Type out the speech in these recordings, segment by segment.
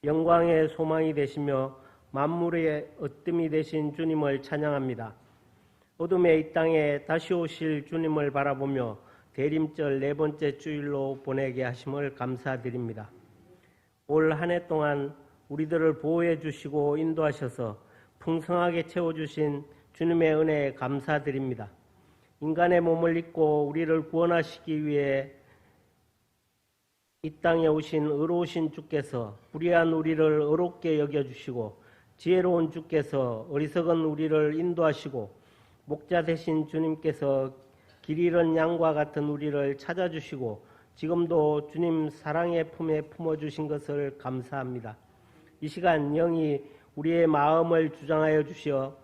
영광의 소망이 되시며 만물의 어뜸이 되신 주님을 찬양합니다. 어둠의 이 땅에 다시 오실 주님을 바라보며 대림절 네 번째 주일로 보내게 하심을 감사드립니다. 올 한 해 동안 우리들을 보호해 주시고 인도하셔서 풍성하게 채워주신 주님의 은혜에 감사드립니다. 인간의 몸을 입고 우리를 구원하시기 위해 이 땅에 오신 의로우신 주께서 불의한 우리를 의롭게 여겨주시고 지혜로운 주께서 어리석은 우리를 인도하시고 목자 되신 주님께서 길 잃은 양과 같은 우리를 찾아주시고 지금도 주님 사랑의 품에 품어주신 것을 감사합니다. 이 시간 영이 우리의 마음을 주장하여 주시어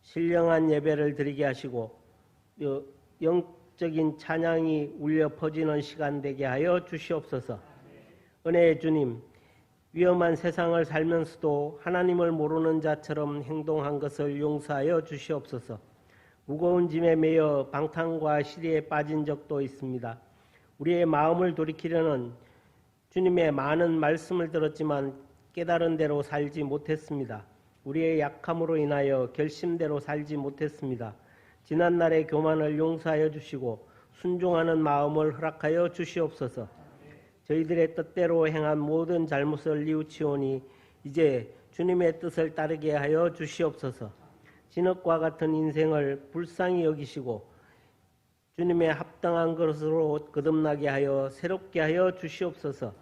신령한 예배를 드리게 하시고 영적인 찬양이 울려 퍼지는 시간 되게 하여 주시옵소서. 은혜의 주님, 위험한 세상을 살면서도 하나님을 모르는 자처럼 행동한 것을 용서하여 주시옵소서. 무거운 짐에 매여 방탕과 시리에 빠진 적도 있습니다. 우리의 마음을 돌이키려는 주님의 많은 말씀을 들었지만 깨달은 대로 살지 못했습니다. 우리의 약함으로 인하여 결심대로 살지 못했습니다. 지난날의 교만을 용서하여 주시고 순종하는 마음을 허락하여 주시옵소서. 저희들의 뜻대로 행한 모든 잘못을 뉘우치오니 이제 주님의 뜻을 따르게 하여 주시옵소서. 진흙과 같은 인생을 불쌍히 여기시고 주님의 합당한 것으로 거듭나게 하여 새롭게 하여 주시옵소서.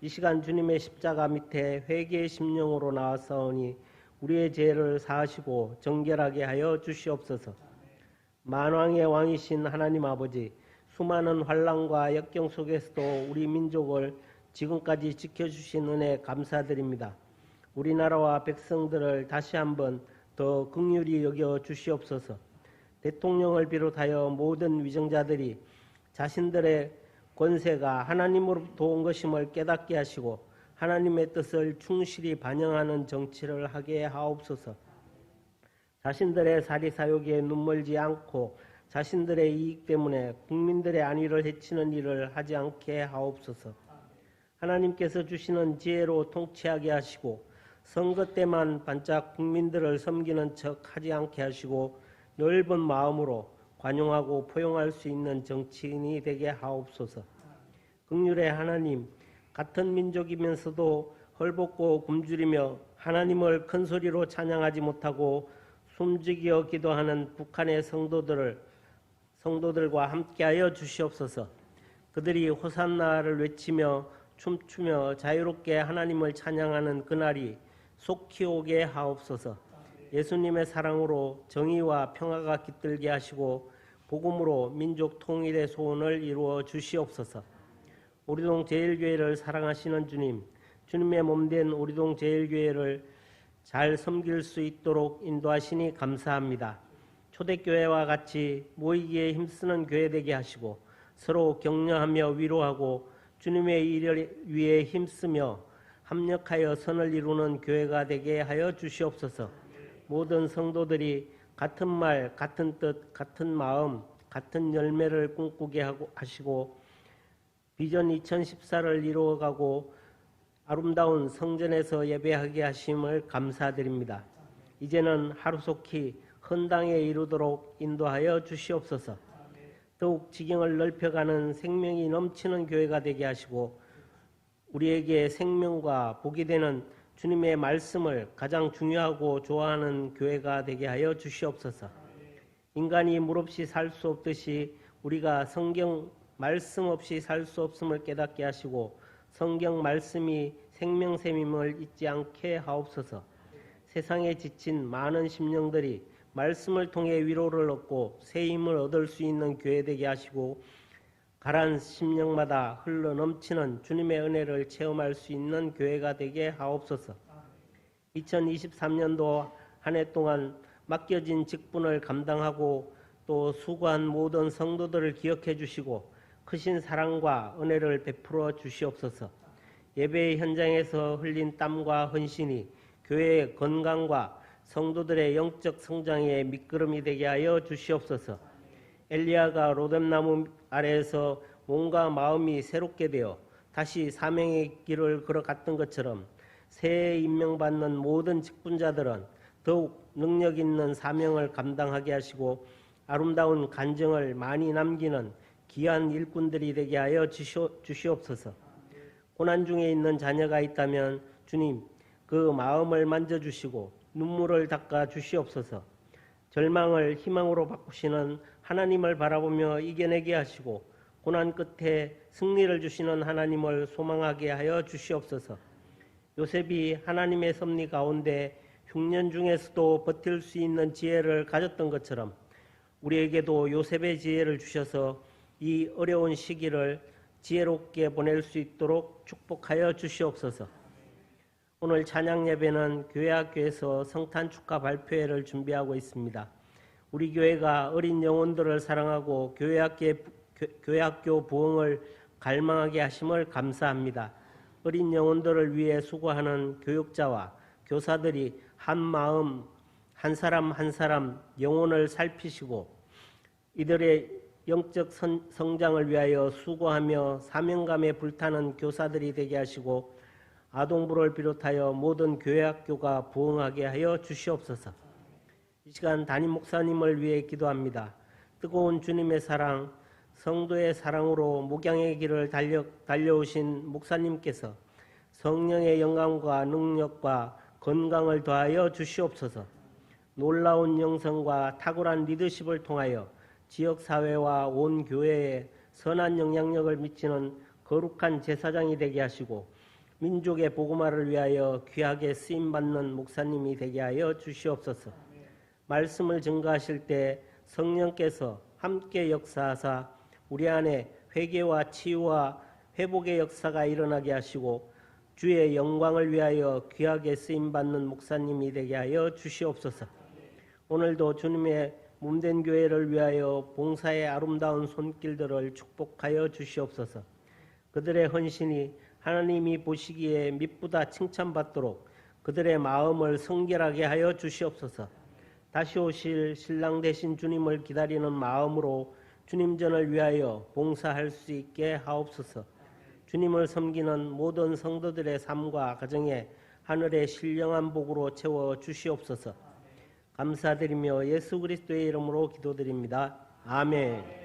이 시간 주님의 십자가 밑에 회개의 심령으로 나왔사오니 우리의 죄를 사하시고 정결하게 하여 주시옵소서. 만왕의 왕이신 하나님 아버지, 수많은 환난과 역경 속에서도 우리 민족을 지금까지 지켜주신 은혜 감사드립니다. 우리나라와 백성들을 다시 한번 더 긍휼히 여겨 주시옵소서. 대통령을 비롯하여 모든 위정자들이 자신들의 권세가 하나님으로부터 온 것임을 깨닫게 하시고 하나님의 뜻을 충실히 반영하는 정치를 하게 하옵소서. 자신들의 사리사욕에 눈멀지 않고 자신들의 이익 때문에 국민들의 안위를 해치는 일을 하지 않게 하옵소서. 하나님께서 주시는 지혜로 통치하게 하시고 선거 때만 반짝 국민들을 섬기는 척 하지 않게 하시고 넓은 마음으로 관용하고 포용할 수 있는 정치인이 되게 하옵소서. 긍휼의 하나님, 같은 민족이면서도 헐벗고 굶주리며 하나님을 큰 소리로 찬양하지 못하고 숨죽여 기도하는 북한의 성도들과 함께하여 주시옵소서. 그들이 호산나를 외치며 춤추며 자유롭게 하나님을 찬양하는 그날이 속히 오게 하옵소서. 예수님의 사랑으로 정의와 평화가 깃들게 하시고 복음으로 민족 통일의 소원을 이루어 주시옵소서. 우리동 제일교회를 사랑하시는 주님, 주님의 몸된 우리동 제일교회를 잘 섬길 수 있도록 인도하시니 감사합니다. 초대교회와 같이 모이기에 힘쓰는 교회 되게 하시고 서로 격려하며 위로하고 주님의 일을 위해 힘쓰며 합력하여 선을 이루는 교회가 되게 하여 주시옵소서. 모든 성도들이 같은 말, 같은 뜻, 같은 마음, 같은 열매를 꿈꾸게 하시고 비전 2014를 이루어가고 아름다운 성전에서 예배하게 하심을 감사드립니다. 이제는 하루속히 헌당에 이르도록 인도하여 주시옵소서. 더욱 지경을 넓혀가는 생명이 넘치는 교회가 되게 하시고 우리에게 생명과 복이 되는 주님의 말씀을 가장 중요하고 좋아하는 교회가 되게 하여 주시옵소서. 인간이 물 없이 살 수 없듯이 우리가 성경 말씀 없이 살 수 없음을 깨닫게 하시고 성경 말씀이 생명샘임을 잊지 않게 하옵소서. 세상에 지친 많은 심령들이 말씀을 통해 위로를 얻고 새 힘을 얻을 수 있는 교회 되게 하시고 가라앉은 심령마다 흘러 넘치는 주님의 은혜를 체험할 수 있는 교회가 되게 하옵소서. 2023년도 한 해 동안 맡겨진 직분을 감당하고 또 수고한 모든 성도들을 기억해 주시고 크신 사랑과 은혜를 베풀어 주시옵소서. 예배의 현장에서 흘린 땀과 헌신이 교회의 건강과 성도들의 영적 성장에 밑거름이 되게 하여 주시옵소서. 엘리야가 로뎀나무 아래에서 몸과 마음이 새롭게 되어 다시 사명의 길을 걸어갔던 것처럼 새해 임명받는 모든 직분자들은 더욱 능력 있는 사명을 감당하게 하시고 아름다운 간증을 많이 남기는 귀한 일꾼들이 되게 하여 주시옵소서. 고난 중에 있는 자녀가 있다면 주님 그 마음을 만져주시고 눈물을 닦아 주시옵소서. 절망을 희망으로 바꾸시는 하나님을 바라보며 이겨내게 하시고 고난 끝에 승리를 주시는 하나님을 소망하게 하여 주시옵소서. 요셉이 하나님의 섭리 가운데 흉년 중에서도 버틸 수 있는 지혜를 가졌던 것처럼 우리에게도 요셉의 지혜를 주셔서 이 어려운 시기를 지혜롭게 보낼 수 있도록 축복하여 주시옵소서. 오늘 찬양 예배는 교회학교에서 성탄 축하 발표회를 준비하고 있습니다. 우리 교회가 어린 영혼들을 사랑하고 교회학교 부흥을 갈망하게 하심을 감사합니다. 어린 영혼들을 위해 수고하는 교육자와 교사들이 한 마음 한 사람 한 사람 영혼을 살피시고 이들의 영적 성장을 위하여 수고하며 사명감에 불타는 교사들이 되게 하시고 아동부를 비롯하여 모든 교회학교가 부흥하게 하여 주시옵소서. 이 시간 담임 목사님을 위해 기도합니다. 뜨거운 주님의 사랑, 성도의 사랑으로 목양의 길을 달려오신 목사님께서 성령의 영감과 능력과 건강을 더하여 주시옵소서. 놀라운 영성과 탁월한 리더십을 통하여 지역사회와 온 교회에 선한 영향력을 미치는 거룩한 제사장이 되게 하시고 민족의 복음화를 위하여 귀하게 쓰임받는 목사님이 되게 하여 주시옵소서. 말씀을 증거하실 때 성령께서 함께 역사하사 우리 안에 회개와 치유와 회복의 역사가 일어나게 하시고 주의 영광을 위하여 귀하게 쓰임받는 목사님이 되게 하여 주시옵소서. 오늘도 주님의 몸된 교회를 위하여 봉사의 아름다운 손길들을 축복하여 주시옵소서. 그들의 헌신이 하나님이 보시기에 미쁘다 칭찬받도록 그들의 마음을 성결하게 하여 주시옵소서. 다시 오실 신랑 되신 주님을 기다리는 마음으로 주님전을 위하여 봉사할 수 있게 하옵소서. 주님을 섬기는 모든 성도들의 삶과 가정에 하늘의 신령한 복으로 채워 주시옵소서. 감사드리며 예수 그리스도의 이름으로 기도드립니다. 아멘.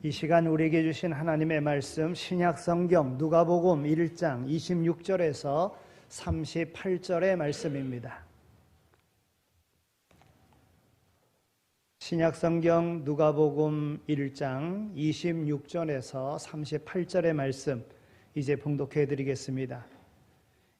이 시간 우리에게 주신 하나님의 말씀 신약성경 누가복음 1장 26절에서 38절의 말씀입니다. 신약성경 누가복음 1장 26절에서 38절의 말씀 이제 봉독해 드리겠습니다.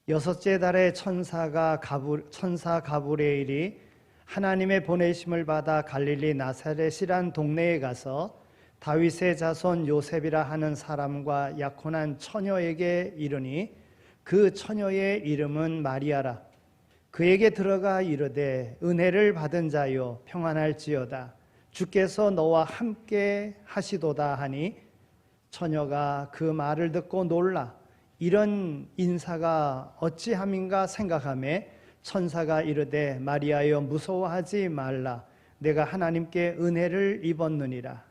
여섯째 달에 천사 가브리엘이 하나님의 보내심을 받아 갈릴리 나사렛이란 동네에 가서 다윗의 자손 요셉이라 하는 사람과 약혼한 처녀에게 이르니 그 처녀의 이름은 마리아라. 그에게 들어가 이르되 은혜를 받은 자여 평안할지어다. 주께서 너와 함께 하시도다 하니 처녀가 그 말을 듣고 놀라 이런 인사가 어찌함인가 생각하며 천사가 이르되 마리아여 무서워하지 말라. 내가 하나님께 은혜를 입었느니라.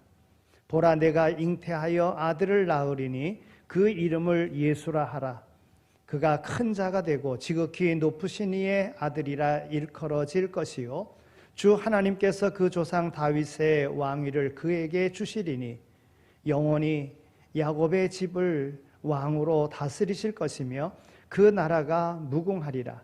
보라 내가 잉태하여 아들을 낳으리니 그 이름을 예수라 하라. 그가 큰 자가 되고 지극히 높으신 이의 아들이라 일컬어질 것이요 주 하나님께서 그 조상 다윗의 왕위를 그에게 주시리니 영원히 야곱의 집을 왕으로 다스리실 것이며 그 나라가 무궁하리라.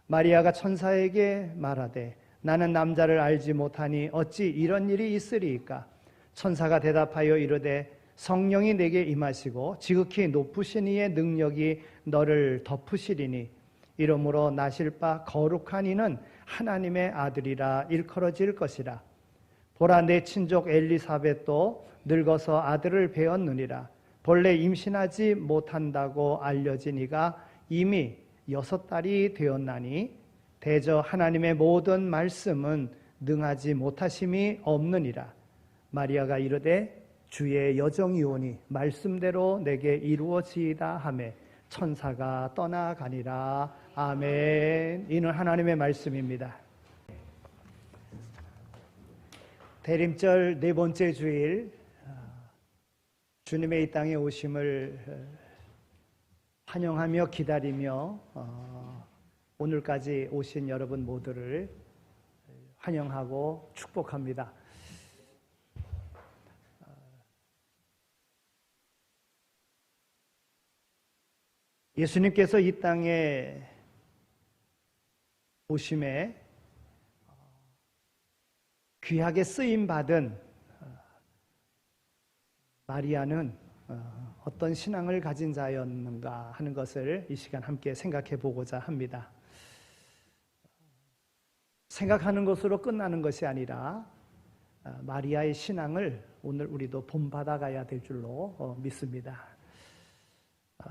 마리아가 천사에게 말하되 나는 남자를 알지 못하니 어찌 이런 일이 있으리이까. 천사가 대답하여 이르되 성령이 내게 임하시고 지극히 높으신 이의 능력이 너를 덮으시리니 이러므로 나실 바 거룩한 이는 하나님의 아들이라 일컬어질 것이라. 보라 내 친족 엘리사벳도 늙어서 아들을 배었느니라. 본래 임신하지 못한다고 알려진 이가 이미 6달이 되었나니 대저 하나님의 모든 말씀은 능하지 못하심이 없느니라. 마리아가 이르되 주의 여정이오니 말씀대로 내게 이루어지이다 하매 천사가 떠나가니라. 아멘. 이는 하나님의 말씀입니다. 대림절 네 번째 주일, 주님의 이 땅에 오심을 환영하며 기다리며 오늘까지 오신 여러분 모두를 환영하고 축복합니다. 예수님께서 이 땅에 오심에 귀하게 쓰임받은 마리아는 어떤 신앙을 가진 자였는가 하는 것을 이 시간 함께 생각해 보고자 합니다. 생각하는 것으로 끝나는 것이 아니라 마리아의 신앙을 오늘 우리도 본받아가야 될 줄로 믿습니다.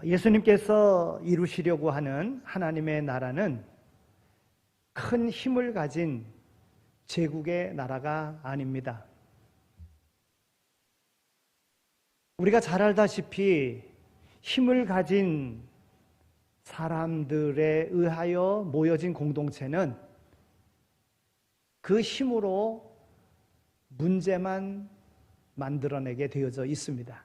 예수님께서 이루시려고 하는 하나님의 나라는 큰 힘을 가진 제국의 나라가 아닙니다. 우리가 잘 알다시피 힘을 가진 사람들에 의하여 모여진 공동체는 그 힘으로 문제만 만들어내게 되어져 있습니다.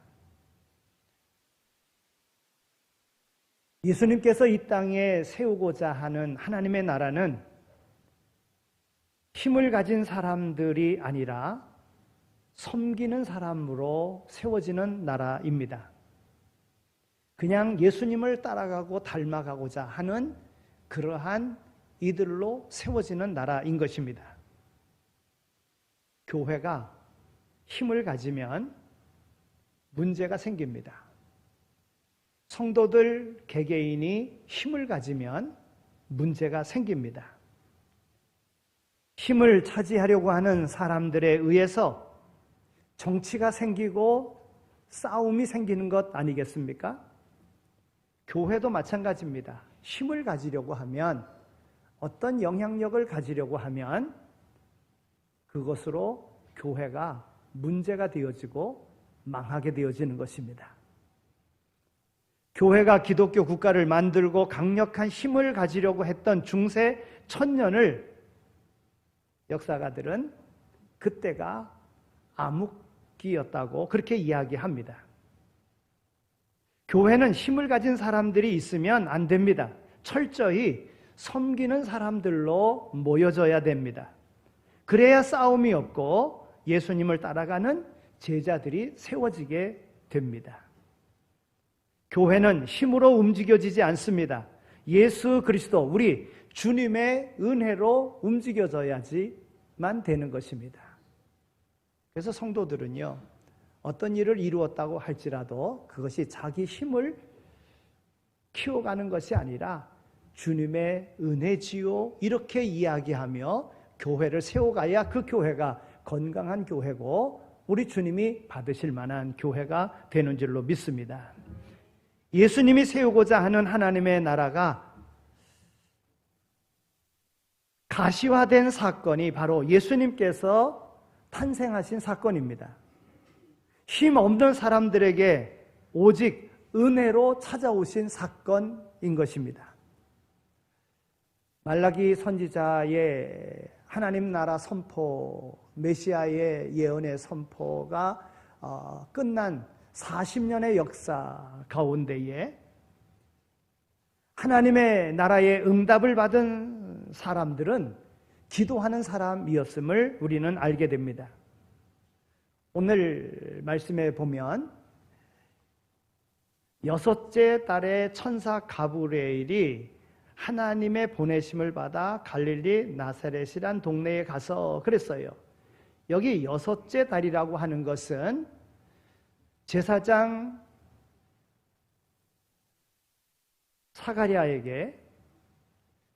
예수님께서 이 땅에 세우고자 하는 하나님의 나라는 힘을 가진 사람들이 아니라 섬기는 사람으로 세워지는 나라입니다. 그냥 예수님을 따라가고 닮아가고자 하는 그러한 이들로 세워지는 나라인 것입니다. 교회가 힘을 가지면 문제가 생깁니다. 성도들 개개인이 힘을 가지면 문제가 생깁니다. 힘을 차지하려고 하는 사람들에 의해서 정치가 생기고 싸움이 생기는 것 아니겠습니까? 교회도 마찬가지입니다. 힘을 가지려고 하면, 어떤 영향력을 가지려고 하면 그것으로 교회가 문제가 되어지고 망하게 되어지는 것입니다. 교회가 기독교 국가를 만들고 강력한 힘을 가지려고 했던 중세 1000년을 역사가들은 그때가 암흑기였다고 그렇게 이야기합니다. 교회는 힘을 가진 사람들이 있으면 안 됩니다. 철저히 섬기는 사람들로 모여져야 됩니다. 그래야 싸움이 없고 예수님을 따라가는 제자들이 세워지게 됩니다. 교회는 힘으로 움직여지지 않습니다. 예수 그리스도, 우리 주님의 은혜로 움직여져야지만 되는 것입니다. 그래서 성도들은요, 어떤 일을 이루었다고 할지라도 그것이 자기 힘을 키워가는 것이 아니라 주님의 은혜지요, 이렇게 이야기하며 교회를 세워가야 그 교회가 건강한 교회고 우리 주님이 받으실 만한 교회가 되는 줄로 믿습니다. 예수님이 세우고자 하는 하나님의 나라가 가시화된 사건이 바로 예수님께서 탄생하신 사건입니다. 힘 없는 사람들에게 오직 은혜로 찾아오신 사건인 것입니다. 말라기 선지자의 하나님 나라 선포, 메시아의 예언의 선포가 끝난 40년의 역사 가운데에 하나님의 나라의 응답을 받은 사람들은 기도하는 사람이었음을 우리는 알게 됩니다. 오늘 말씀에 보면 6째 달에 천사 가브리엘이 하나님의 보내심을 받아 갈릴리 나사렛이란 동네에 가서 그랬어요. 여기 6째 달이라고 하는 것은 제사장 사가랴에게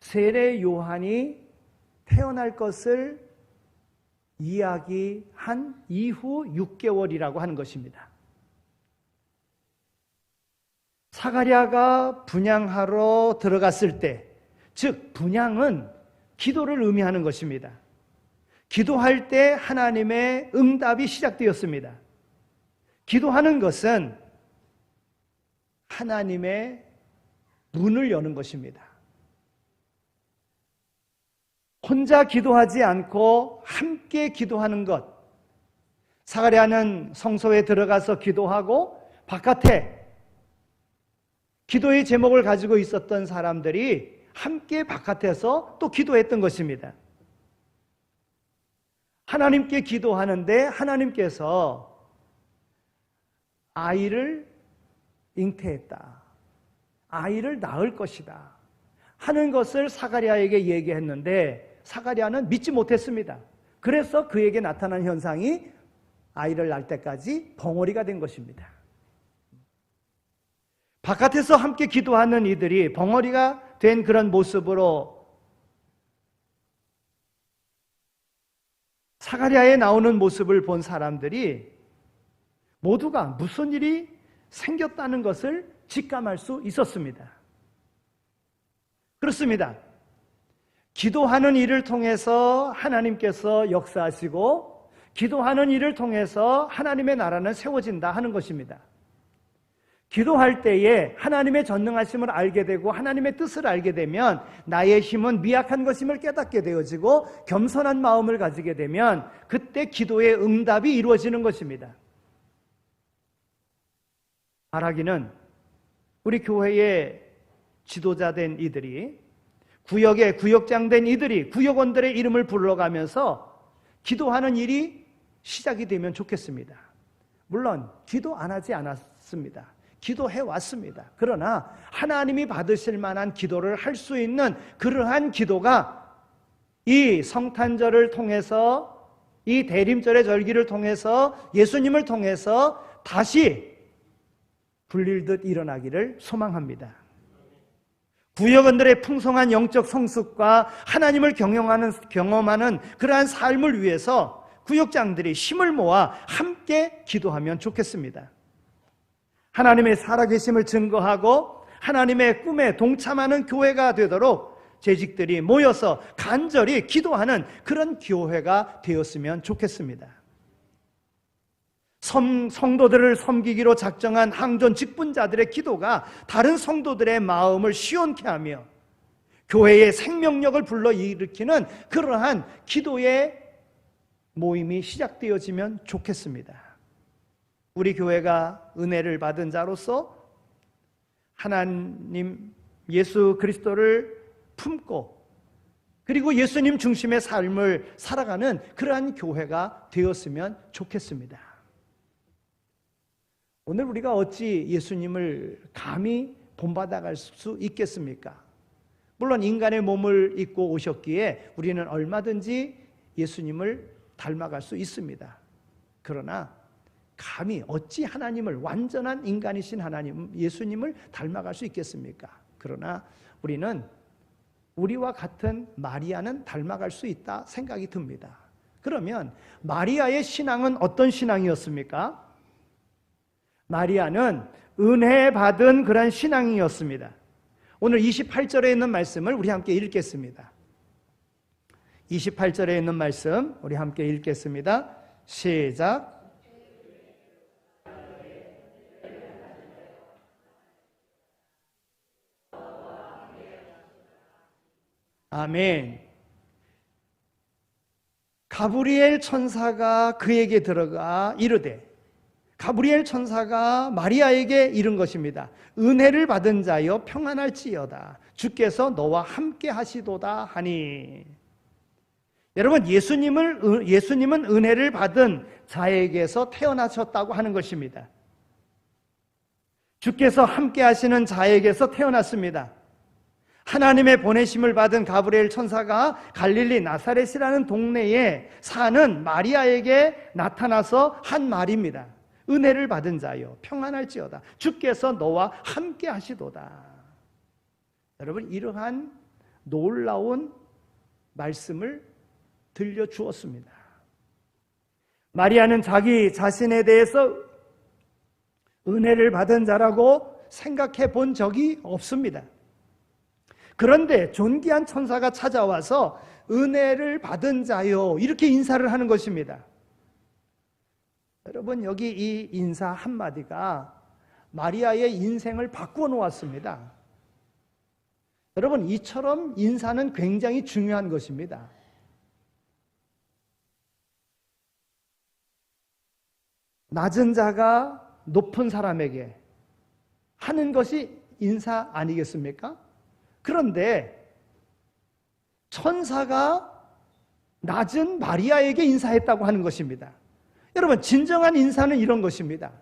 세례 요한이 태어날 것을 이야기한 이후 6개월이라고 하는 것입니다. 사가랴가 분향하러 들어갔을 때, 즉 분향은 기도를 의미하는 것입니다. 기도할 때 하나님의 응답이 시작되었습니다. 기도하는 것은 하나님의 문을 여는 것입니다. 혼자 기도하지 않고 함께 기도하는 것. 사가랴는 성소에 들어가서 기도하고 바깥에 기도의 제목을 가지고 있었던 사람들이 함께 바깥에서 또 기도했던 것입니다. 하나님께 기도하는데 하나님께서 아이를 잉태했다, 아이를 낳을 것이다 하는 것을 사가랴에게 얘기했는데 사가랴는 믿지 못했습니다. 그래서 그에게 나타난 현상이 아이를 낳을 때까지 벙어리가 된 것입니다. 바깥에서 함께 기도하는 이들이 벙어리가 된 그런 모습으로 사가랴에 나오는 모습을 본 사람들이 모두가 무슨 일이 생겼다는 것을 직감할 수 있었습니다. 그렇습니다. 기도하는 일을 통해서 하나님께서 역사하시고 기도하는 일을 통해서 하나님의 나라는 세워진다 하는 것입니다. 기도할 때에 하나님의 전능하심을 알게 되고 하나님의 뜻을 알게 되면 나의 힘은 미약한 것임을 깨닫게 되어지고 겸손한 마음을 가지게 되면 그때 기도의 응답이 이루어지는 것입니다. 바라기는 우리 교회의 지도자 된 이들이, 구역의 구역장 된 이들이 구역원들의 이름을 불러가면서 기도하는 일이 시작이 되면 좋겠습니다. 물론 기도 안 하지 않았습니다. 기도해 왔습니다. 그러나 하나님이 받으실 만한 기도를 할 수 있는 그러한 기도가 이 성탄절을 통해서, 이 대림절의 절기를 통해서, 예수님을 통해서 다시 불릴듯 일어나기를 소망합니다. 구역원들의 풍성한 영적 성숙과 하나님을 경험하는 그러한 삶을 위해서 구역장들이 힘을 모아 함께 기도하면 좋겠습니다. 하나님의 살아계심을 증거하고 하나님의 꿈에 동참하는 교회가 되도록 재직들이 모여서 간절히 기도하는 그런 교회가 되었으면 좋겠습니다. 성도들을 섬기기로 작정한 항존 직분자들의 기도가 다른 성도들의 마음을 시원케 하며 교회의 생명력을 불러일으키는 그러한 기도의 모임이 시작되어지면 좋겠습니다. 우리 교회가 은혜를 받은 자로서 하나님 예수 그리스도를 품고 그리고 예수님 중심의 삶을 살아가는 그러한 교회가 되었으면 좋겠습니다. 오늘 우리가 어찌 예수님을 감히 본받아갈 수 있겠습니까? 물론 인간의 몸을 입고 오셨기에 우리는 얼마든지 예수님을 닮아갈 수 있습니다. 그러나 감히 어찌 하나님을, 완전한 인간이신 하나님 예수님을 닮아갈 수 있겠습니까? 그러나 우리는 우리와 같은 마리아는 닮아갈 수 있다 생각이 듭니다. 그러면 마리아의 신앙은 어떤 신앙이었습니까? 마리아는 은혜 받은 그런 신앙이었습니다. 오늘 28절에 있는 말씀을 우리 함께 읽겠습니다. 28절에 있는 말씀 우리 함께 읽겠습니다. 시작. 아멘. 가브리엘 천사가 그에게 들어가 이르되, 가브리엘 천사가 마리아에게 이른 것입니다. 은혜를 받은 자여 평안할지어다. 주께서 너와 함께 하시도다 하니. 여러분, 예수님은 은혜를 받은 자에게서 태어나셨다고 하는 것입니다. 주께서 함께 하시는 자에게서 태어났습니다. 하나님의 보내심을 받은 가브리엘 천사가 갈릴리 나사렛이라는 동네에 사는 마리아에게 나타나서 한 말입니다. 은혜를 받은 자여 평안할지어다. 주께서 너와 함께 하시도다. 여러분, 이러한 놀라운 말씀을 들려주었습니다. 마리아는 자기 자신에 대해서 은혜를 받은 자라고 생각해 본 적이 없습니다. 그런데 존귀한 천사가 찾아와서 은혜를 받은 자요, 이렇게 인사를 하는 것입니다. 여러분, 여기 이 인사 한마디가 마리아의 인생을 바꾸어 놓았습니다. 여러분, 이처럼 인사는 굉장히 중요한 것입니다. 낮은 자가 높은 사람에게 하는 것이 인사 아니겠습니까? 그런데 천사가 낮은 마리아에게 인사했다고 하는 것입니다. 여러분, 진정한 인사는 이런 것입니다.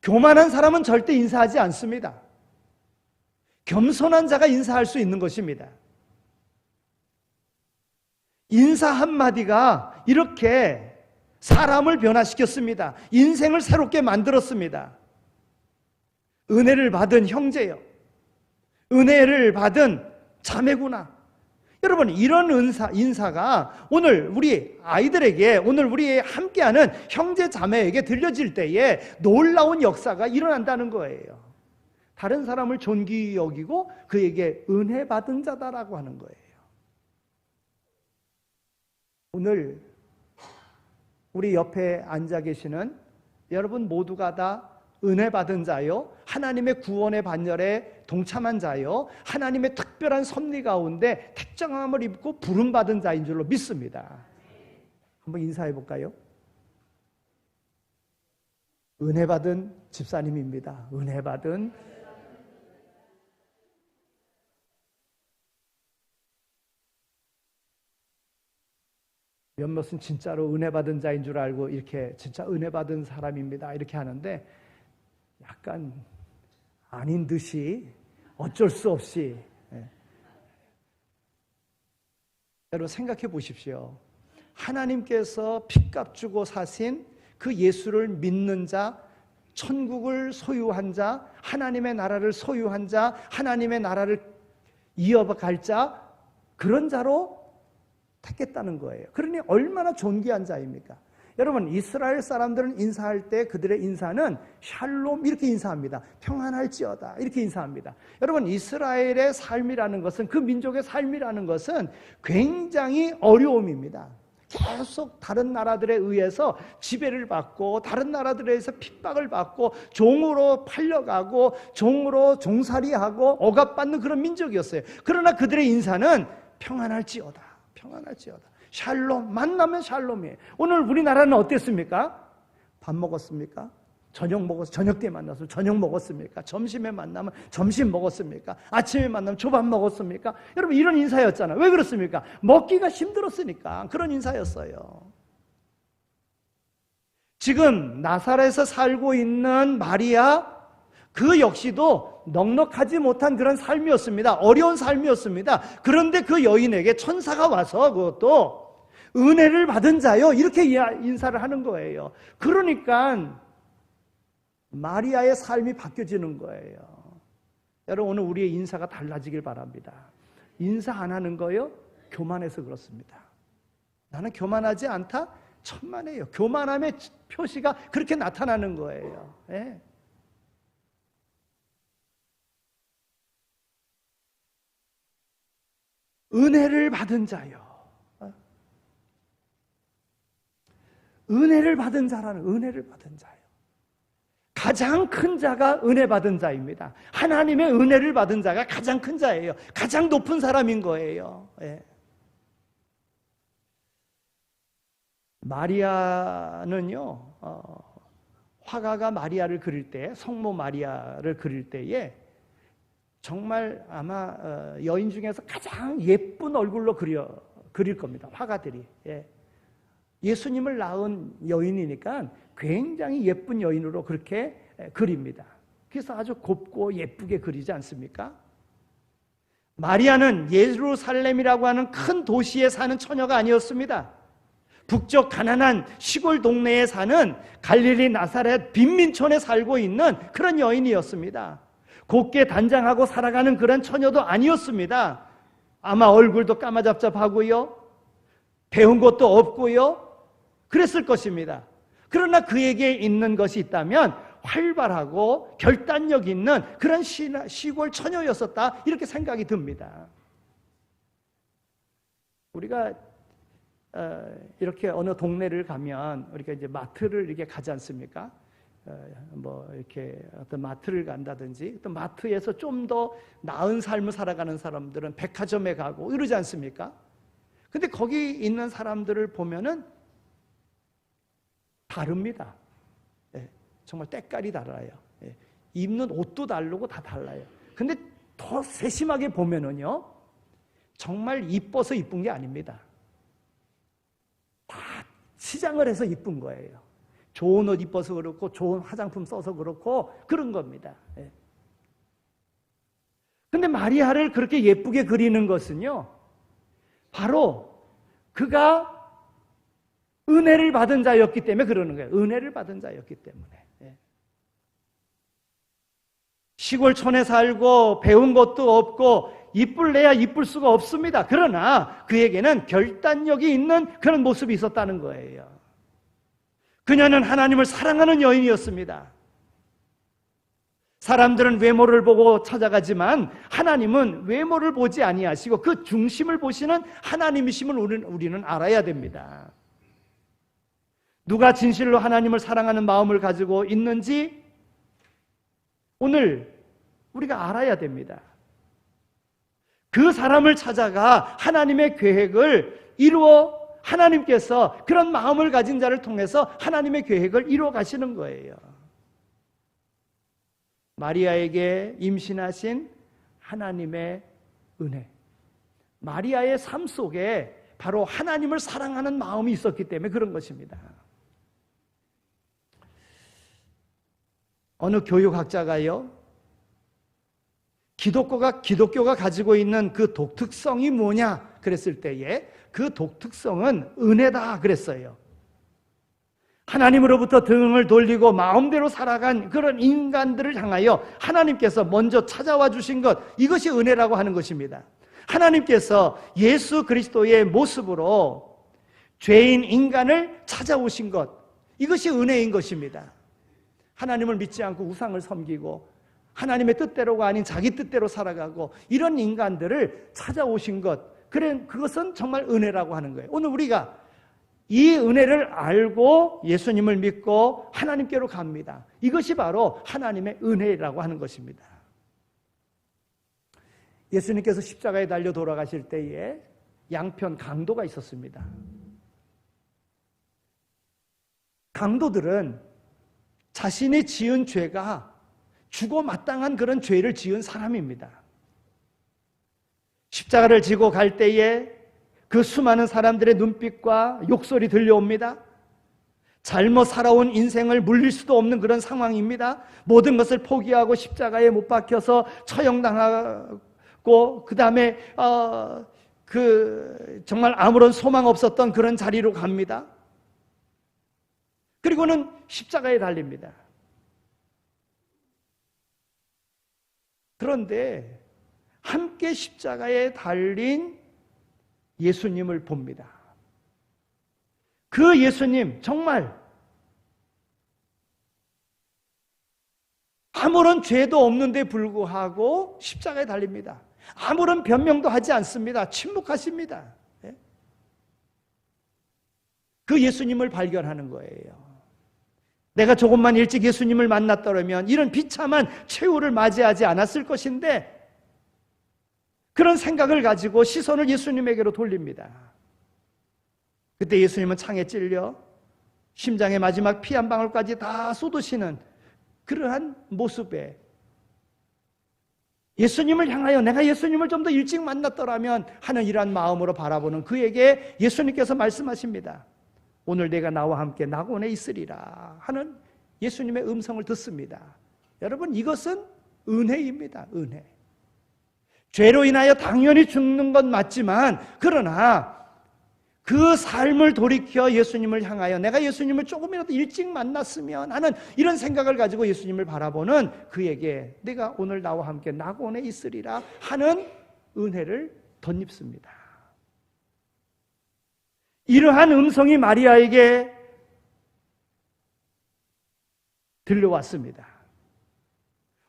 교만한 사람은 절대 인사하지 않습니다. 겸손한 자가 인사할 수 있는 것입니다. 인사 한마디가 이렇게 사람을 변화시켰습니다. 인생을 새롭게 만들었습니다. 은혜를 받은 형제요, 은혜를 받은 자매구나. 여러분, 이런 인사가 오늘 우리 아이들에게, 오늘 우리 함께하는 형제 자매에게 들려질 때에 놀라운 역사가 일어난다는 거예요. 다른 사람을 존귀히 여기고 그에게 은혜 받은 자다라고 하는 거예요. 오늘 우리 옆에 앉아 계시는 여러분 모두가 다 은혜 받은 자요, 하나님의 구원의 반열에 동참한 자요, 하나님의 특별한 섭리 가운데 택정함을 입고 부름받은 자인 줄로 믿습니다. 한번 인사해 볼까요? 은혜 받은 집사님입니다. 은혜 받은 몇몇은 진짜로 은혜 받은 자인 줄 알고 이렇게 진짜 은혜 받은 사람입니다 이렇게 하는데, 약간 아닌 듯이 어쩔 수 없이. 여러분, 생각해 보십시오. 하나님께서 핏값 주고 사신 그 예수를 믿는 자, 천국을 소유한 자, 하나님의 나라를 소유한 자, 하나님의 나라를 이어갈 자, 그런 자로 택했다는 거예요. 그러니 얼마나 존귀한 자입니까? 여러분, 이스라엘 사람들은 인사할 때 그들의 인사는 샬롬 이렇게 인사합니다. 평안할지어다 이렇게 인사합니다. 여러분, 이스라엘의 삶이라는 것은, 그 민족의 삶이라는 것은 굉장히 어려움입니다. 계속 다른 나라들에 의해서 지배를 받고, 다른 나라들에 의해서 핍박을 받고, 종으로 팔려가고, 종으로 종살이하고 억압받는 그런 민족이었어요. 그러나 그들의 인사는 평안할지어다, 평안할지어다. 샬롬, 만나면 샬롬이에요. 오늘 우리나라는 어땠습니까? 밥 먹었습니까? 저녁 때 만나서 저녁 먹었습니까? 점심에 만나면 점심 먹었습니까? 아침에 만나면 조밥 먹었습니까? 여러분, 이런 인사였잖아요. 왜 그렇습니까? 먹기가 힘들었으니까 그런 인사였어요. 지금 나사렛에서 살고 있는 마리아, 그 역시도 넉넉하지 못한 그런 삶이었습니다. 어려운 삶이었습니다. 그런데 그 여인에게 천사가 와서 그것도 은혜를 받은 자요 이렇게 인사를 하는 거예요. 그러니까 마리아의 삶이 바뀌어지는 거예요. 여러분, 오늘 우리의 인사가 달라지길 바랍니다. 인사 안 하는 거요? 교만해서 그렇습니다. 나는 교만하지 않다? 천만에요. 교만함의 표시가 그렇게 나타나는 거예요. 네. 은혜를 받은 자요. 은혜를 받은 자라는, 은혜를 받은 자요. 가장 큰 자가 은혜 받은 자입니다. 하나님의 은혜를 받은 자가 가장 큰 자예요. 가장 높은 사람인 거예요. 예. 마리아는요, 화가가 마리아를 그릴 때, 성모 마리아를 그릴 때에 정말 아마 여인 중에서 가장 예쁜 얼굴로 그릴 겁니다. 화가들이. 예. 예수님을 낳은 여인이니까 굉장히 예쁜 여인으로 그렇게 그립니다. 그래서 아주 곱고 예쁘게 그리지 않습니까? 마리아는 예루살렘이라고 하는 큰 도시에 사는 처녀가 아니었습니다. 북쪽 가난한 시골 동네에 사는 갈릴리 나사렛 빈민촌에 살고 있는 그런 여인이었습니다. 곱게 단장하고 살아가는 그런 처녀도 아니었습니다. 아마 얼굴도 까마잡잡하고요, 배운 것도 없고요, 그랬을 것입니다. 그러나 그에게 있는 것이 있다면 활발하고 결단력 있는 그런 시골 처녀였었다, 이렇게 생각이 듭니다. 우리가 이렇게 어느 동네를 가면 우리가 이제 마트를 이렇게 가지 않습니까? 뭐 이렇게 어떤 마트를 간다든지, 또 마트에서 좀 더 나은 삶을 살아가는 사람들은 백화점에 가고 이러지 않습니까? 근데 거기 있는 사람들을 보면은 다릅니다. 정말 때깔이 달라요. 입는 옷도 다르고 다 달라요. 근데 더 세심하게 보면은요, 정말 이뻐서 이쁜 게 아닙니다. 다 치장을 해서 이쁜 거예요. 좋은 옷 입어서 그렇고, 좋은 화장품 써서 그렇고, 그런 겁니다. 근데 마리아를 그렇게 예쁘게 그리는 것은요, 바로 그가 은혜를 받은 자였기 때문에 그러는 거예요. 은혜를 받은 자였기 때문에. 시골촌에 살고 배운 것도 없고 이쁠래야 이쁠 수가 없습니다. 그러나 그에게는 결단력이 있는 그런 모습이 있었다는 거예요. 그녀는 하나님을 사랑하는 여인이었습니다. 사람들은 외모를 보고 찾아가지만 하나님은 외모를 보지 아니하시고 그 중심을 보시는 하나님이심을 우리는 알아야 됩니다. 누가 진실로 하나님을 사랑하는 마음을 가지고 있는지 오늘 우리가 알아야 됩니다. 그 사람을 찾아가 하나님의 계획을 이루어, 하나님께서 그런 마음을 가진 자를 통해서 하나님의 계획을 이루어 가시는 거예요. 마리아에게 임신하신 하나님의 은혜, 마리아의 삶 속에 바로 하나님을 사랑하는 마음이 있었기 때문에 그런 것입니다. 어느 교육학자가요, 기독교가 가지고 있는 그 독특성이 뭐냐 그랬을 때에 그 독특성은 은혜다 그랬어요. 하나님으로부터 등을 돌리고 마음대로 살아간 그런 인간들을 향하여 하나님께서 먼저 찾아와 주신 것, 이것이 은혜라고 하는 것입니다. 하나님께서 예수 그리스도의 모습으로 죄인 인간을 찾아오신 것, 이것이 은혜인 것입니다. 하나님을 믿지 않고 우상을 섬기고 하나님의 뜻대로가 아닌 자기 뜻대로 살아가고 이런 인간들을 찾아오신 것, 그것은 정말 은혜라고 하는 거예요. 오늘 우리가 이 은혜를 알고 예수님을 믿고 하나님께로 갑니다. 이것이 바로 하나님의 은혜라고 하는 것입니다. 예수님께서 십자가에 달려 돌아가실 때에 양편 강도가 있었습니다. 강도들은 자신이 지은 죄가 죽어 마땅한 그런 죄를 지은 사람입니다. 십자가를 지고 갈 때에 그 수많은 사람들의 눈빛과 욕설이 들려옵니다. 잘못 살아온 인생을 물릴 수도 없는 그런 상황입니다. 모든 것을 포기하고 십자가에 못 박혀서 처형당하고 그 다음에 정말 아무런 소망 없었던 그런 자리로 갑니다. 그리고는 십자가에 달립니다. 그런데 함께 십자가에 달린 예수님을 봅니다. 그 예수님 정말 아무런 죄도 없는데 불구하고 십자가에 달립니다. 아무런 변명도 하지 않습니다. 침묵하십니다. 그 예수님을 발견하는 거예요. 내가 조금만 일찍 예수님을 만났더라면 이런 비참한 최후를 맞이하지 않았을 것인데, 그런 생각을 가지고 시선을 예수님에게로 돌립니다. 그때 예수님은 창에 찔려 심장의 마지막 피 한 방울까지 다 쏟으시는 그러한 모습에 예수님을 향하여 내가 예수님을 좀 더 일찍 만났더라면 하는 이러한 마음으로 바라보는 그에게 예수님께서 말씀하십니다. 오늘 내가 나와 함께 낙원에 있으리라 하는 예수님의 음성을 듣습니다. 여러분, 이것은 은혜입니다. 은혜. 죄로 인하여 당연히 죽는 건 맞지만, 그러나 그 삶을 돌이켜 예수님을 향하여 내가 예수님을 조금이라도 일찍 만났으면 하는 이런 생각을 가지고 예수님을 바라보는 그에게 내가 오늘 나와 함께 낙원에 있으리라 하는 은혜를 덧입습니다. 이러한 음성이 마리아에게 들려왔습니다.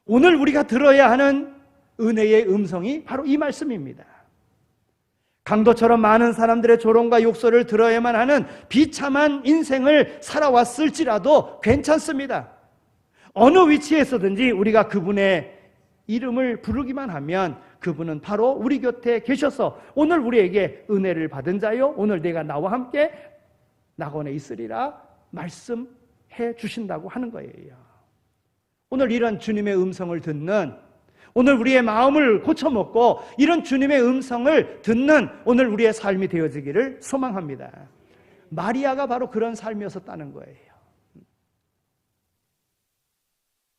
오늘 우리가 들어야 하는 은혜의 음성이 바로 이 말씀입니다. 강도처럼 많은 사람들의 조롱과 욕설을 들어야만 하는 비참한 인생을 살아왔을지라도 괜찮습니다. 어느 위치에서든지 우리가 그분의 이름을 부르기만 하면 그분은 바로 우리 곁에 계셔서 오늘 우리에게 은혜를 받은 자요, 오늘 내가 나와 함께 낙원에 있으리라 말씀해 주신다고 하는 거예요. 오늘 이런 주님의 음성을 듣는, 오늘 우리의 마음을 고쳐먹고 이런 주님의 음성을 듣는 오늘 우리의 삶이 되어지기를 소망합니다. 마리아가 바로 그런 삶이었었다는 거예요.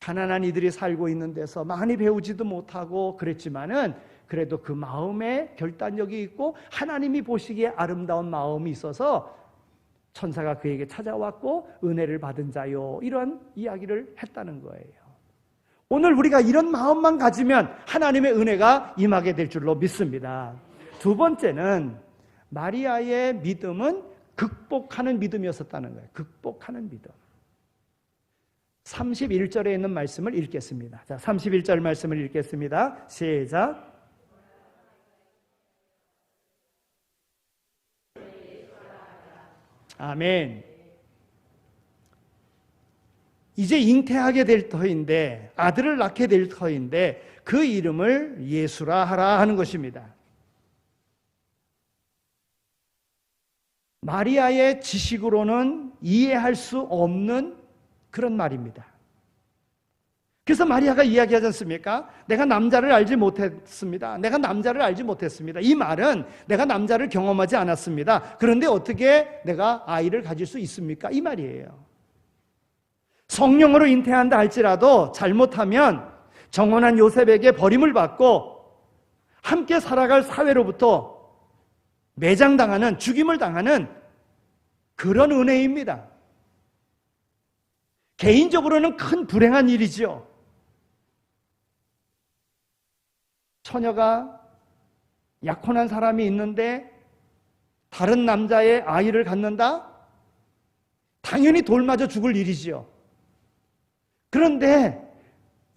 가난한 이들이 살고 있는 데서 많이 배우지도 못하고 그랬지만은 그래도 그 마음에 결단력이 있고 하나님이 보시기에 아름다운 마음이 있어서 천사가 그에게 찾아왔고 은혜를 받은 자요, 이런 이야기를 했다는 거예요. 오늘 우리가 이런 마음만 가지면 하나님의 은혜가 임하게 될 줄로 믿습니다. 두 번째는 마리아의 믿음은 극복하는 믿음이었었다는 거예요. 극복하는 믿음. 31절에 있는 말씀을 읽겠습니다. 자, 31절 말씀을 읽겠습니다. 시작. 아멘. 이제 잉태하게 될 터인데, 아들을 낳게 될 터인데 그 이름을 예수라 하라 하는 것입니다. 마리아의 지식으로는 이해할 수 없는 그런 말입니다. 그래서 마리아가 이야기하지 않습니까? 내가 남자를 알지 못했습니다. 내가 남자를 알지 못했습니다. 이 말은 내가 남자를 경험하지 않았습니다. 그런데 어떻게 내가 아이를 가질 수 있습니까? 이 말이에요. 성령으로 잉태한다 할지라도 잘못하면 정혼한 요셉에게 버림을 받고 함께 살아갈 사회로부터 매장당하는, 죽임을 당하는 그런 은혜입니다. 개인적으로는 큰 불행한 일이지요. 처녀가 약혼한 사람이 있는데 다른 남자의 아이를 갖는다? 당연히 돌맞아 죽을 일이지요. 그런데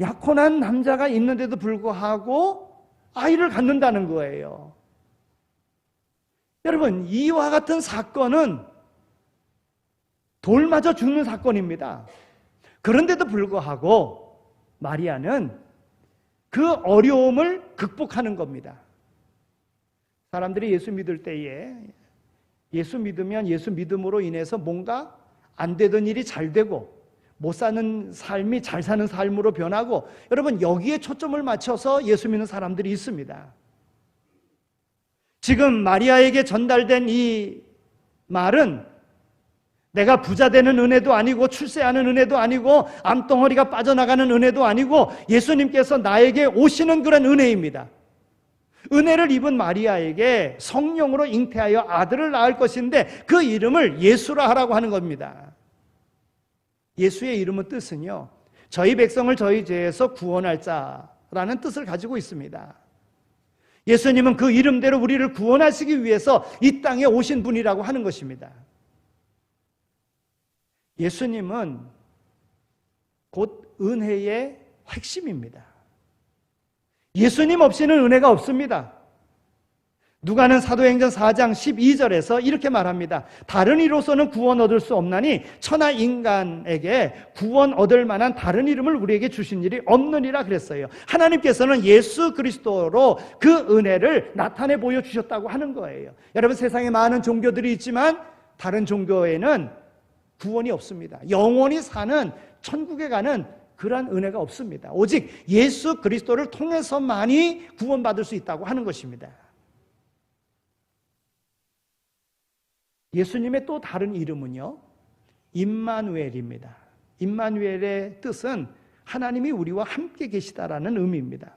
약혼한 남자가 있는데도 불구하고 아이를 갖는다는 거예요. 여러분, 이와 같은 사건은 돌맞아 죽는 사건입니다. 그런데도 불구하고 마리아는 그 어려움을 극복하는 겁니다. 사람들이 예수 믿을 때에 예수 믿으면 예수 믿음으로 인해서 뭔가 안 되던 일이 잘 되고 못 사는 삶이 잘 사는 삶으로 변하고, 여러분 여기에 초점을 맞춰서 예수 믿는 사람들이 있습니다. 지금 마리아에게 전달된 이 말은 내가 부자 되는 은혜도 아니고 출세하는 은혜도 아니고 암덩어리가 빠져나가는 은혜도 아니고 예수님께서 나에게 오시는 그런 은혜입니다. 은혜를 입은 마리아에게 성령으로 잉태하여 아들을 낳을 것인데 그 이름을 예수라 하라고 하는 겁니다. 예수의 이름의 뜻은요, 저희 백성을 저희 죄에서 구원할 자라는 뜻을 가지고 있습니다. 예수님은 그 이름대로 우리를 구원하시기 위해서 이 땅에 오신 분이라고 하는 것입니다. 예수님은 곧 은혜의 핵심입니다. 예수님 없이는 은혜가 없습니다. 누가는 사도행전 4장 12절에서 이렇게 말합니다. 다른 이로서는 구원 얻을 수 없나니 천하 인간에게 구원 얻을 만한 다른 이름을 우리에게 주신 일이 없느니라 그랬어요. 하나님께서는 예수 그리스도로 그 은혜를 나타내 보여주셨다고 하는 거예요. 여러분, 세상에 많은 종교들이 있지만 다른 종교에는 구원이 없습니다. 영원히 사는 천국에 가는 그러한 은혜가 없습니다. 오직 예수 그리스도를 통해서만이 구원받을 수 있다고 하는 것입니다. 예수님의 또 다른 이름은요, 임마누엘입니다. 임마누엘의 뜻은 하나님이 우리와 함께 계시다라는 의미입니다.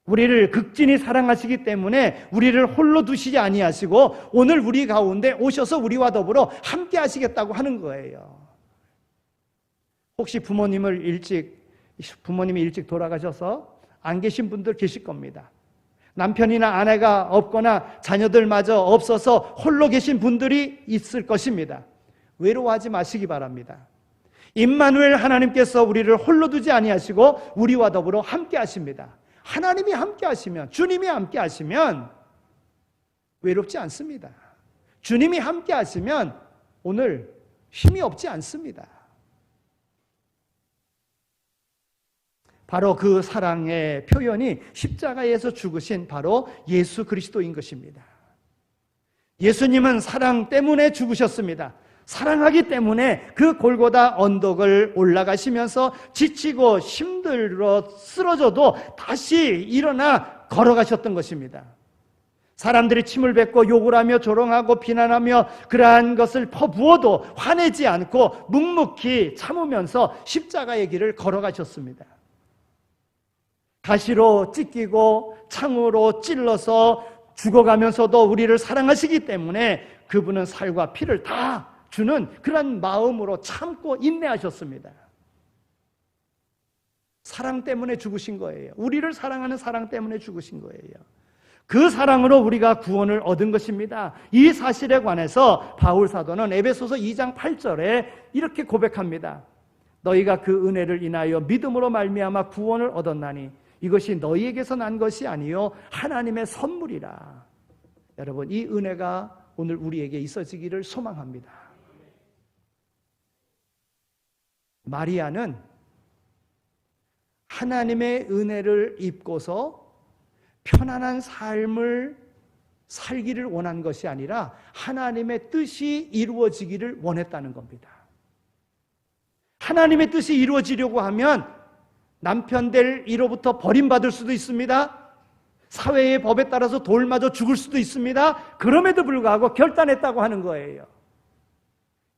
우리를 극진히 사랑하시기 때문에 우리를 홀로 두시지 아니하시고 오늘 우리 가운데 오셔서 우리와 더불어 함께 하시겠다고 하는 거예요. 혹시 부모님이 일찍 돌아가셔서 안 계신 분들 계실 겁니다. 남편이나 아내가 없거나 자녀들마저 없어서 홀로 계신 분들이 있을 것입니다. 외로워하지 마시기 바랍니다. 임마누엘 하나님께서 우리를 홀로 두지 아니하시고 우리와 더불어 함께 하십니다. 하나님이 함께 하시면, 주님이 함께 하시면 외롭지 않습니다. 주님이 함께 하시면 오늘 힘이 없지 않습니다. 바로 그 사랑의 표현이 십자가에서 죽으신 바로 예수 그리스도인 것입니다. 예수님은 사랑 때문에 죽으셨습니다. 사랑하기 때문에 그 골고다 언덕을 올라가시면서 지치고 힘들어 쓰러져도 다시 일어나 걸어가셨던 것입니다. 사람들이 침을 뱉고 욕을 하며 조롱하고 비난하며 그러한 것을 퍼부어도 화내지 않고 묵묵히 참으면서 십자가의 길을 걸어가셨습니다. 가시로 찢기고 창으로 찔러서 죽어가면서도 우리를 사랑하시기 때문에 그분은 살과 피를 다 주는 그런 마음으로 참고 인내하셨습니다. 사랑 때문에 죽으신 거예요. 우리를 사랑하는 사랑 때문에 죽으신 거예요. 그 사랑으로 우리가 구원을 얻은 것입니다. 이 사실에 관해서 바울 사도는 에베소서 2장 8절에 이렇게 고백합니다. 너희가 그 은혜를 인하여 믿음으로 말미암아 구원을 얻었나니 이것이 너희에게서 난 것이 아니요 하나님의 선물이라. 여러분, 이 은혜가 오늘 우리에게 있어지기를 소망합니다. 마리아는 하나님의 은혜를 입고서 편안한 삶을 살기를 원한 것이 아니라 하나님의 뜻이 이루어지기를 원했다는 겁니다. 하나님의 뜻이 이루어지려고 하면 남편 될 이로부터 버림받을 수도 있습니다. 사회의 법에 따라서 돌 맞아 죽을 수도 있습니다. 그럼에도 불구하고 결단했다고 하는 거예요.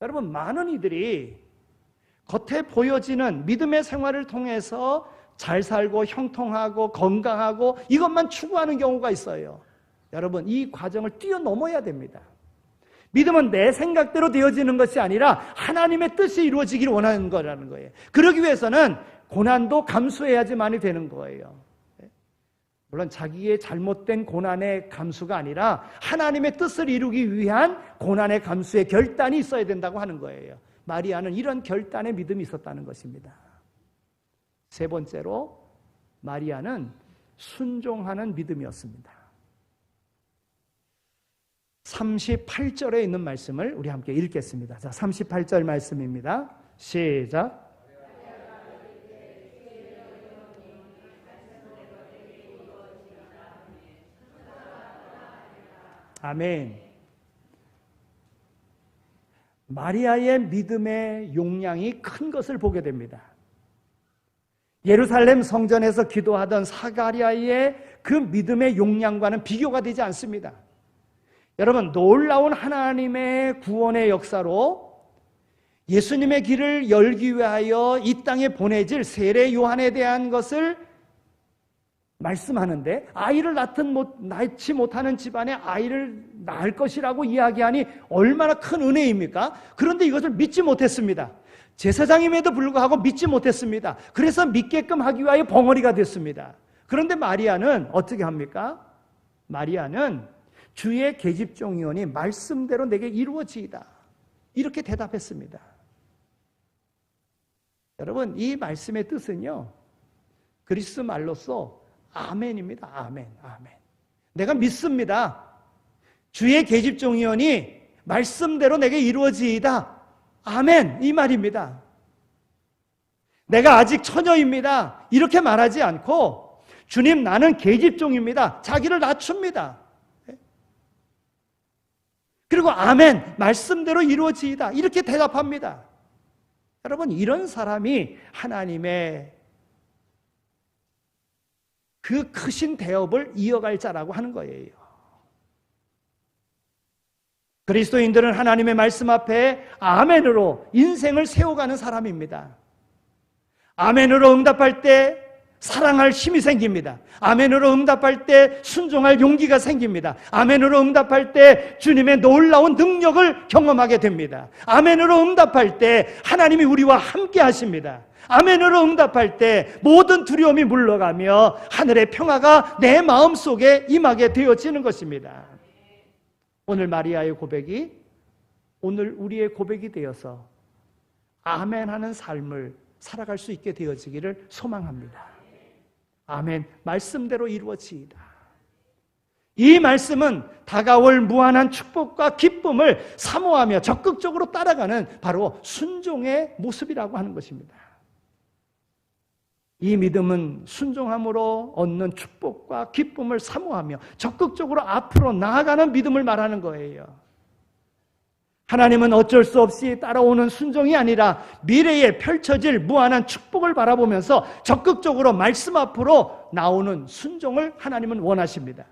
여러분, 많은 이들이 겉에 보여지는 믿음의 생활을 통해서 잘 살고 형통하고 건강하고 이것만 추구하는 경우가 있어요. 여러분, 이 과정을 뛰어넘어야 됩니다. 믿음은 내 생각대로 되어지는 것이 아니라 하나님의 뜻이 이루어지기를 원하는 거라는 거예요. 그러기 위해서는 고난도 감수해야지만이 되는 거예요. 물론 자기의 잘못된 고난의 감수가 아니라 하나님의 뜻을 이루기 위한 고난의 감수의 결단이 있어야 된다고 하는 거예요. 마리아는 이런 결단의 믿음이 있었다는 것입니다. 세 번째로 마리아는 순종하는 믿음이었습니다. 38절에 있는 말씀을 우리 함께 읽겠습니다. 자, 38절 말씀입니다. 시작. 아멘. 마리아의 믿음의 용량이 큰 것을 보게 됩니다. 예루살렘 성전에서 기도하던 사가랴의 그 믿음의 용량과는 비교가 되지 않습니다. 여러분, 놀라운 하나님의 구원의 역사로 예수님의 길을 열기 위하여 이 땅에 보내질 세례 요한에 대한 것을 말씀하는데, 아이를 낳지 못하는 집안에 아이를 낳을 것이라고 이야기하니 얼마나 큰 은혜입니까? 그런데 이것을 믿지 못했습니다. 제사장임에도 불구하고 믿지 못했습니다. 그래서 믿게끔 하기 위하여 벙어리가 됐습니다. 그런데 마리아는 어떻게 합니까? 마리아는 주의 계집종이오니 말씀대로 내게 이루어지이다, 이렇게 대답했습니다. 여러분, 이 말씀의 뜻은요, 그리스 말로서 아멘입니다. 아멘, 아멘. 내가 믿습니다. 주의 계집종이오니 말씀대로 내게 이루어지이다. 아멘, 이 말입니다. 내가 아직 처녀입니다, 이렇게 말하지 않고 주님, 나는 계집종입니다, 자기를 낮춥니다. 그리고 아멘, 말씀대로 이루어지이다, 이렇게 대답합니다. 여러분, 이런 사람이 하나님의 그 크신 대업을 이어갈 자라고 하는 거예요. 그리스도인들은 하나님의 말씀 앞에 아멘으로 인생을 세워가는 사람입니다. 아멘으로 응답할 때 사랑할 힘이 생깁니다. 아멘으로 응답할 때 순종할 용기가 생깁니다. 아멘으로 응답할 때 주님의 놀라운 능력을 경험하게 됩니다. 아멘으로 응답할 때 하나님이 우리와 함께 하십니다. 아멘으로 응답할 때 모든 두려움이 물러가며 하늘의 평화가 내 마음속에 임하게 되어지는 것입니다. 오늘 마리아의 고백이 오늘 우리의 고백이 되어서 아멘 하는 삶을 살아갈 수 있게 되어지기를 소망합니다. 아멘. 말씀대로 이루어지이다. 이 말씀은 다가올 무한한 축복과 기쁨을 사모하며 적극적으로 따라가는 바로 순종의 모습이라고 하는 것입니다. 이 믿음은 순종함으로 얻는 축복과 기쁨을 사모하며 적극적으로 앞으로 나아가는 믿음을 말하는 거예요. 하나님은 어쩔 수 없이 따라오는 순종이 아니라 미래에 펼쳐질 무한한 축복을 바라보면서 적극적으로 말씀 앞으로 나오는 순종을 하나님은 원하십니다.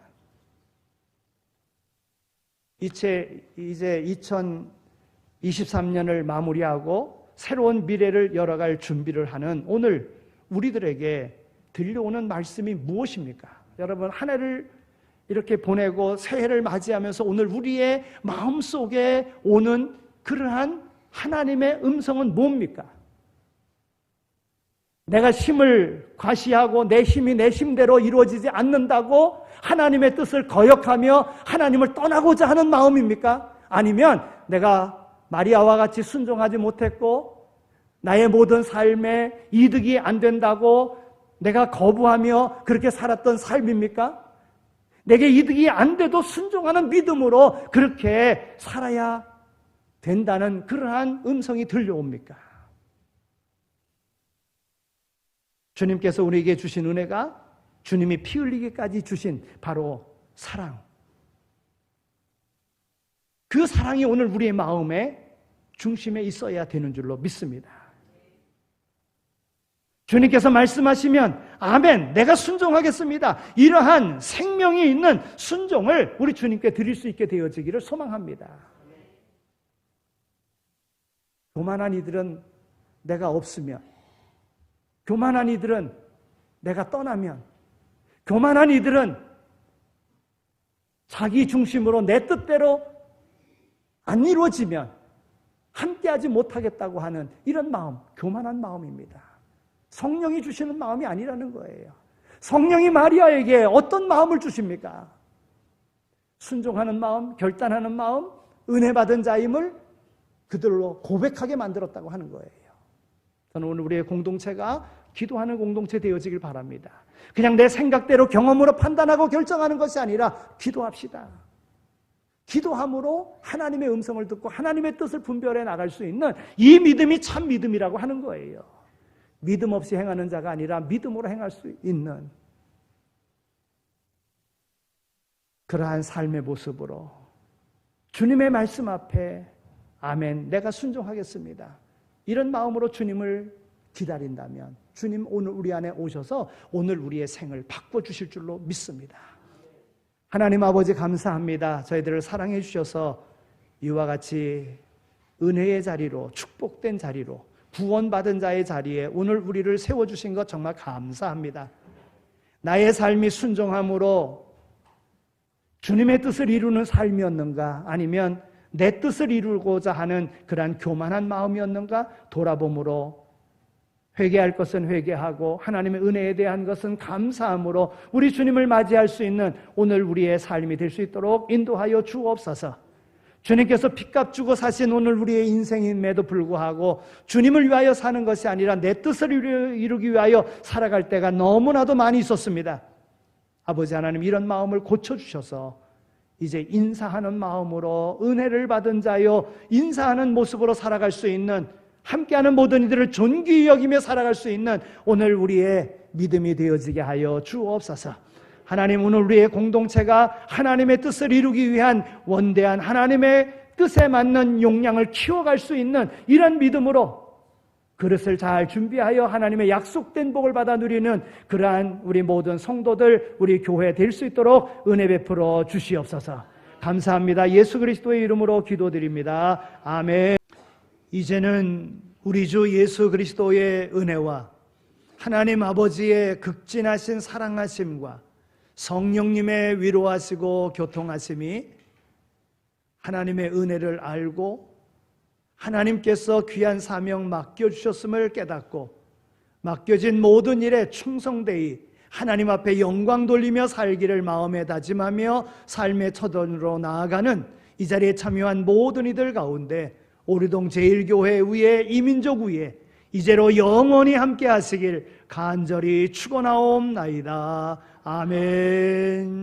이제 2023년을 마무리하고 새로운 미래를 열어갈 준비를 하는 오늘 우리들에게 들려오는 말씀이 무엇입니까? 여러분, 한 해를 이렇게 보내고 새해를 맞이하면서 오늘 우리의 마음속에 오는 그러한 하나님의 음성은 뭡니까? 내가 힘을 과시하고 내 힘이 내 힘대로 이루어지지 않는다고 하나님의 뜻을 거역하며 하나님을 떠나고자 하는 마음입니까? 아니면 내가 마리아와 같이 순종하지 못했고 나의 모든 삶에 이득이 안 된다고 내가 거부하며 그렇게 살았던 삶입니까? 내게 이득이 안 돼도 순종하는 믿음으로 그렇게 살아야 된다는 그러한 음성이 들려옵니까? 주님께서 우리에게 주신 은혜가 주님이 피 흘리기까지 주신 바로 사랑. 그 사랑이 오늘 우리의 마음의 중심에 있어야 되는 줄로 믿습니다. 주님께서 말씀하시면 아멘, 내가 순종하겠습니다. 이러한 생명이 있는 순종을 우리 주님께 드릴 수 있게 되어지기를 소망합니다. 교만한 이들은 내가 없으면, 교만한 이들은 내가 떠나면, 교만한 이들은 자기 중심으로 내 뜻대로 안 이루어지면 함께하지 못하겠다고 하는 이런 마음, 교만한 마음입니다. 성령이 주시는 마음이 아니라는 거예요. 성령이 마리아에게 어떤 마음을 주십니까? 순종하는 마음, 결단하는 마음, 은혜 받은 자임을 그들로 고백하게 만들었다고 하는 거예요. 저는 오늘 우리의 공동체가 기도하는 공동체 되어지길 바랍니다. 그냥 내 생각대로 경험으로 판단하고 결정하는 것이 아니라 기도합시다. 기도함으로 하나님의 음성을 듣고 하나님의 뜻을 분별해 나갈 수 있는 이 믿음이 참 믿음이라고 하는 거예요. 믿음 없이 행하는 자가 아니라 믿음으로 행할 수 있는 그러한 삶의 모습으로 주님의 말씀 앞에 아멘, 내가 순종하겠습니다. 이런 마음으로 주님을 기다린다면 주님 오늘 우리 안에 오셔서 오늘 우리의 생을 바꿔주실 줄로 믿습니다. 하나님 아버지 감사합니다. 저희들을 사랑해 주셔서 이와 같이 은혜의 자리로, 축복된 자리로, 구원받은 자의 자리에 오늘 우리를 세워주신 것 정말 감사합니다. 나의 삶이 순종함으로 주님의 뜻을 이루는 삶이었는가, 아니면 내 뜻을 이루고자 하는 그러한 교만한 마음이었는가 돌아봄으로 회개할 것은 회개하고 하나님의 은혜에 대한 것은 감사함으로 우리 주님을 맞이할 수 있는 오늘 우리의 삶이 될 수 있도록 인도하여 주옵소서. 주님께서 핏값 주고 사신 오늘 우리의 인생임에도 불구하고 주님을 위하여 사는 것이 아니라 내 뜻을 이루기 위하여 살아갈 때가 너무나도 많이 있었습니다. 아버지 하나님, 이런 마음을 고쳐주셔서 이제 인사하는 마음으로 은혜를 받은 자요 인사하는 모습으로 살아갈 수 있는, 함께하는 모든 이들을 존귀히 여기며 살아갈 수 있는 오늘 우리의 믿음이 되어지게 하여 주옵소서. 하나님, 오늘 우리의 공동체가 하나님의 뜻을 이루기 위한 원대한 하나님의 뜻에 맞는 용량을 키워갈 수 있는 이런 믿음으로 그릇을 잘 준비하여 하나님의 약속된 복을 받아 누리는 그러한 우리 모든 성도들, 우리 교회 될 수 있도록 은혜 베풀어 주시옵소서. 감사합니다. 예수 그리스도의 이름으로 기도드립니다. 아멘. 이제는 우리 주 예수 그리스도의 은혜와 하나님 아버지의 극진하신 사랑하심과 성령님의 위로하시고 교통하심이 하나님의 은혜를 알고 하나님께서 귀한 사명 맡겨주셨음을 깨닫고 맡겨진 모든 일에 충성되이 하나님 앞에 영광 돌리며 살기를 마음에 다짐하며 삶의 첫원으로 나아가는 이 자리에 참여한 모든 이들 가운데 오류동 제1교회 위에 이민족 위에 이제로 영원히 함께 하시길 간절히 축원하옵나이다. 아멘.